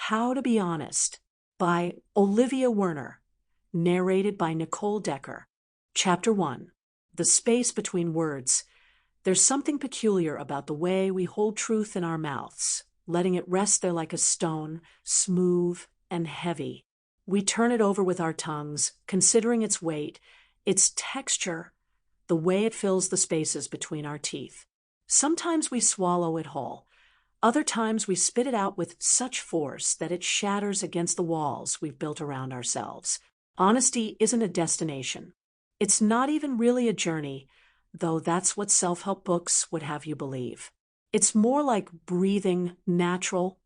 How to Be Honest by Olivia Werner, narrated by Nicole Dekker. Chapter 1. The Space Between Words. There's something peculiar about the way we hold truth in our mouths, letting it rest there like a stone, smooth and heavy. We turn it over with our tongues, considering its weight, its texture, the way it fills the spaces between our teeth. Sometimes we swallow it whole. Other times we spit it out with such force that it shatters against the walls we've built around ourselves. Honesty isn't a destination. It's not even really a journey, though that's what self-help books would have you believe. It's more like breathing, natural,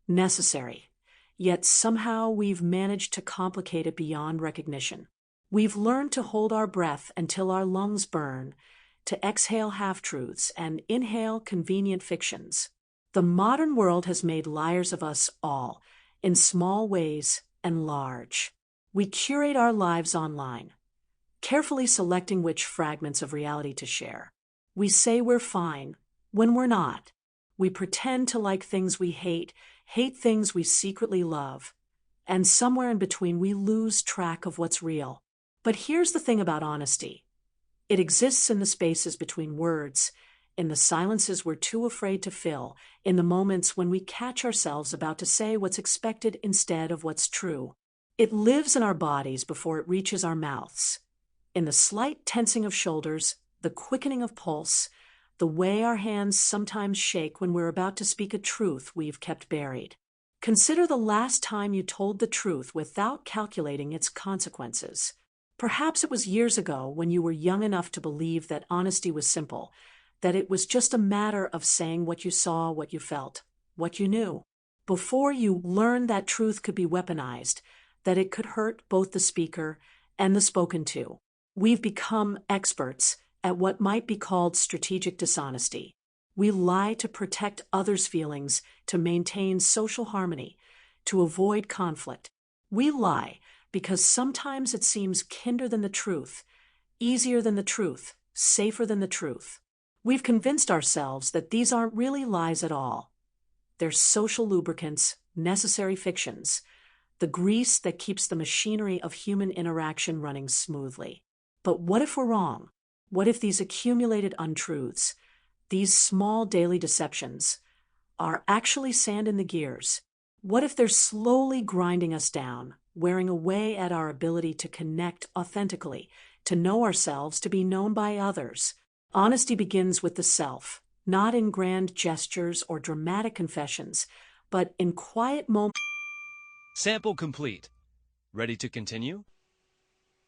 necessary. Yet somehow we've managed to complicate it beyond recognition. We've learned to hold our breath until our lungs burn, to exhale half-truths and inhale convenient fictions. The modern world has made liars of us all, in small ways and large. We curate our lives online, carefully selecting which fragments of reality to share. We say we're fine when we're not. We pretend to like things we hate things we secretly love, and somewhere in between we lose track of what's real. But here's the thing about honesty. It exists in the spaces between words, in the silences we're too afraid to fill, in the moments when we catch ourselves about to say what's expected instead of what's true. It lives in our bodies before it reaches our mouths, in the slight tensing of shoulders, the quickening of pulse, the way our hands sometimes shake when we're about to speak a truth we've kept buried. Consider the last time you told the truth without calculating its consequences. Perhaps it was years ago when you were young enough to believe that honesty was simple, that it was just a matter of saying what you saw, what you felt, what you knew. Before you learned that truth could be weaponized, that it could hurt both the speaker and the spoken to. We've become experts at what might be called strategic dishonesty. We lie to protect others' feelings, to maintain social harmony, to avoid conflict. We lie because sometimes it seems kinder than the truth, easier than the truth, safer than the truth. We've convinced ourselves that these aren't really lies at all. They're social lubricants, necessary fictions, the grease that keeps the machinery of human interaction running smoothly. But what if we're wrong? What if these accumulated untruths, these small daily deceptions, are actually sand in the gears? What if they're slowly grinding us down, wearing away at our ability to connect authentically, to know ourselves, to be known by others? Honesty begins with the self, not in grand gestures or dramatic confessions, but in quiet moments. Sample complete. Ready to continue?